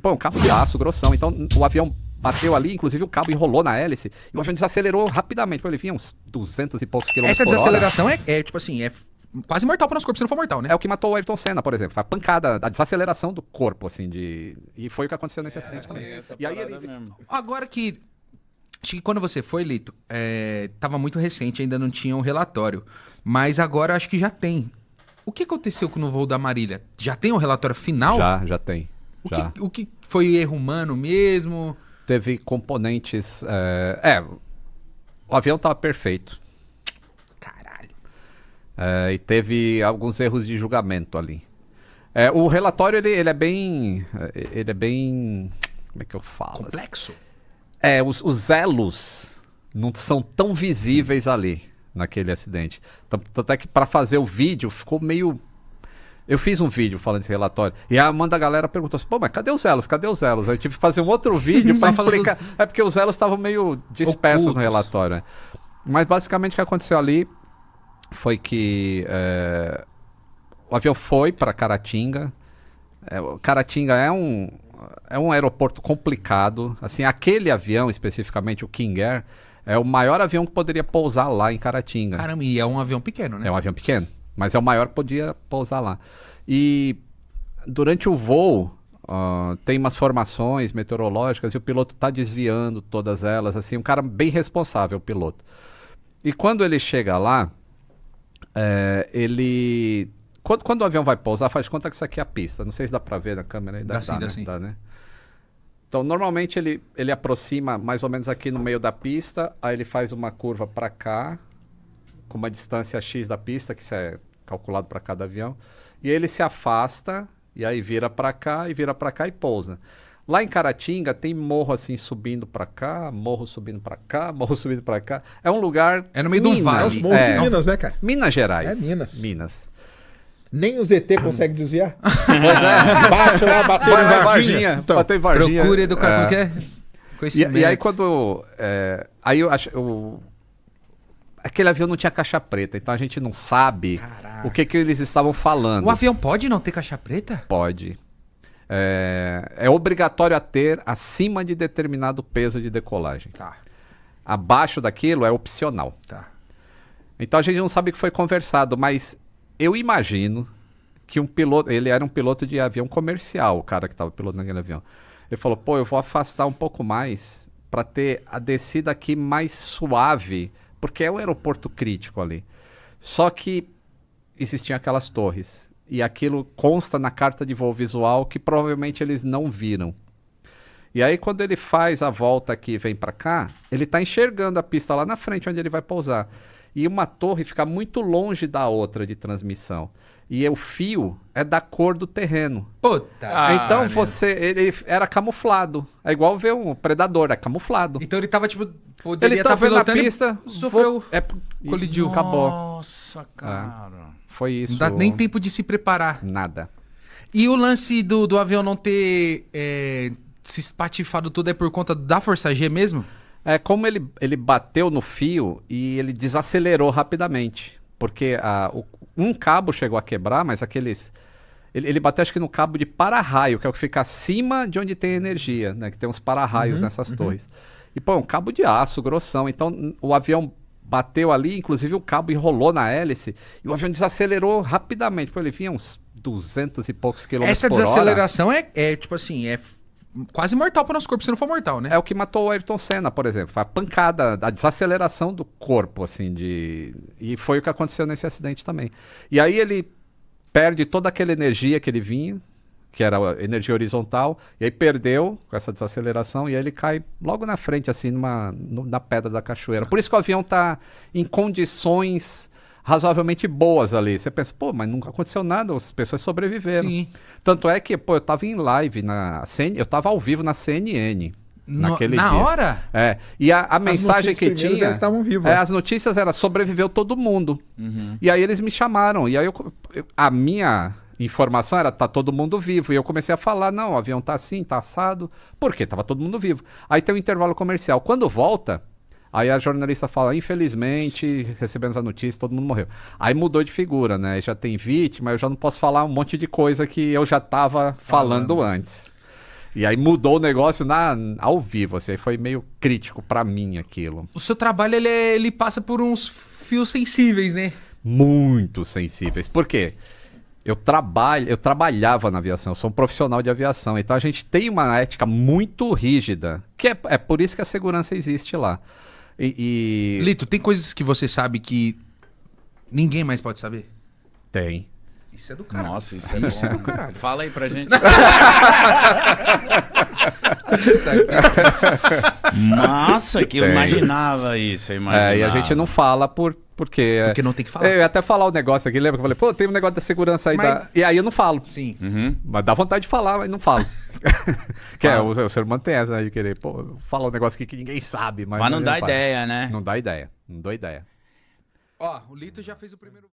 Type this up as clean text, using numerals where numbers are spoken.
Pô, um cabo de aço, grossão. Então o avião bateu ali, inclusive o cabo enrolou na hélice e o avião desacelerou rapidamente. Pô, ele vinha uns 200 e poucos quilômetros Essa por hora. desaceleração é tipo assim, é quase mortal para nosso corpo, se não for mortal, né? É o que matou o Ayrton Senna, por exemplo. Foi a pancada, a desaceleração do corpo, assim, e foi o que aconteceu nesse acidente também. E aí ele... Agora que... Acho que quando você foi, Lito, tava muito recente, ainda não tinha um relatório. Mas agora acho que já tem. O que aconteceu no voo da Marília? Já tem um relatório final? Já tem. O que foi erro humano mesmo? Teve componentes... o avião estava perfeito. Caralho. E teve alguns erros de julgamento ali. O relatório, ele é bem... Como é que eu falo? Complexo? Os elos não são tão visíveis ali, naquele acidente. Tanto é que para fazer o vídeo ficou meio... Eu fiz um vídeo falando desse relatório. E a Amanda galera perguntou assim, pô, mas cadê os elos? Cadê os elos? Aí eu tive que fazer um outro vídeo para explicar. É porque os elos estavam meio dispersos no relatório. Né? Mas basicamente o que aconteceu ali foi que o avião foi para Caratinga. Caratinga é um aeroporto complicado. Assim, aquele avião, especificamente o King Air, é o maior avião que poderia pousar lá em Caratinga. Caramba, e é um avião pequeno, né? É um avião pequeno, mas é o maior que podia pousar lá. E durante o voo, tem umas formações meteorológicas e o piloto está desviando todas elas. Assim, um cara bem responsável, o piloto. E quando ele chega lá, ele... Quando o avião vai pousar, faz conta que isso aqui é a pista. Não sei se dá pra ver na câmera aí. Dá sim. Dá, né? Então, normalmente ele aproxima mais ou menos aqui no meio da pista, aí ele faz uma curva pra cá, com uma distância X da pista, que isso é calculado para cada avião, e aí ele se afasta, e aí vira pra cá e pousa. Lá em Caratinga tem morro assim subindo pra cá, morro subindo pra cá, morro subindo pra cá. É um lugar... É no meio de um vale. É os morros de Minas, né, cara? Minas Gerais. É Minas. Minas. Nem o ZT consegue desviar. Pois é. Bate lá, bateu em Varginha. Então, bateu em Varginha. Procura educar, como que é? Conhecimento. E aí quando... aí eu acho... Aquele avião não tinha caixa preta, então a gente não sabe o que eles estavam falando. O avião pode não ter caixa preta? Pode. É obrigatório a ter acima de determinado peso de decolagem. Tá. Abaixo daquilo é opcional. Tá. Então a gente não sabe o que foi conversado, mas eu imagino que um piloto... Ele era um piloto de avião comercial, o cara que estava pilotando aquele avião. Ele falou, pô, eu vou afastar um pouco mais para ter a descida aqui mais suave, porque é um aeroporto crítico ali. Só que existiam aquelas torres. E aquilo consta na carta de voo visual que provavelmente eles não viram. E aí quando ele faz a volta aqui e vem para cá, ele está enxergando a pista lá na frente onde ele vai pousar. E uma torre fica muito longe da outra de transmissão. E o fio é da cor do terreno. Puta. Então ele era camuflado. É igual ver um predador, é camuflado. Então ele tava tipo... Ele tá vendo a pista, sofreu... colidiu, acabou. Nossa, cara. Foi isso. Não dá nem tempo de se preparar. Nada. E o lance do avião não ter se espatifado tudo é por conta da Força G mesmo? Como ele bateu no fio e ele desacelerou rapidamente. Porque um cabo chegou a quebrar, mas aqueles... Ele bateu acho que no cabo de para-raio, que é o que fica acima de onde tem energia, né? Que tem uns para-raios nessas torres. E, pô, um cabo de aço, grossão. Então, o avião bateu ali, inclusive o cabo enrolou na hélice, e o avião desacelerou rapidamente. Pô, ele vinha uns 200 e poucos quilômetros por hora. Essa desaceleração tipo assim, quase mortal para o nosso corpo, se não for mortal, né? É o que matou o Ayrton Senna, por exemplo. Foi a pancada, a desaceleração do corpo, assim, e foi o que aconteceu nesse acidente também. E aí ele perde toda aquela energia que ele vinha, que era a energia horizontal, e aí perdeu com essa desaceleração, e aí ele cai logo na frente, assim, na pedra da cachoeira. Por isso que o avião está em condições razoavelmente boas ali. Você pensa, pô, mas nunca aconteceu nada, as pessoas sobreviveram. Sim. Tanto é que, pô, eu tava em live eu tava ao vivo na CNN. Naquele dia. Hora? E a mensagem que tinha... Vivos, as notícias era sobreviveu todo mundo. E aí eles me chamaram. E aí a minha informação era, tá todo mundo vivo. E eu comecei a falar, não, o avião tá assim, tá assado. Por quê? Tava todo mundo vivo. Aí tem um intervalo comercial. Quando volta, aí a jornalista fala, infelizmente, recebemos a notícia, todo mundo morreu. Aí mudou de figura, né? Já tem vítima, eu já não posso falar um monte de coisa que eu já tava falando antes. E aí mudou o negócio ao vivo, assim, foi meio crítico pra mim aquilo. O seu trabalho, ele passa por uns fios sensíveis, né? Muito sensíveis. Por quê? Eu trabalhava na aviação, eu sou um profissional de aviação, então a gente tem uma ética muito rígida, que é por isso que a segurança existe lá. Lito, tem coisas que você sabe que ninguém mais pode saber? Tem. Isso é do caralho. Nossa, isso é Isso é bom. do caralho. Fala aí pra gente. Nossa, que eu Tem. imaginava isso, eu imaginava. E a gente não fala porque... Porque não tem que falar. Eu ia até falar o negócio aqui, lembra que eu falei, pô, tem um negócio da segurança aí. Mas- E aí eu não falo. Sim. Uhum. Mas dá vontade de falar, mas não falo. O ser humano tem essa, né, de querer, pô, falar um negócio aqui que ninguém sabe. Mas Mas não dá falo. ideia, né? Não dá ideia, não dou ideia. Ó, o Lito já fez o primeiro...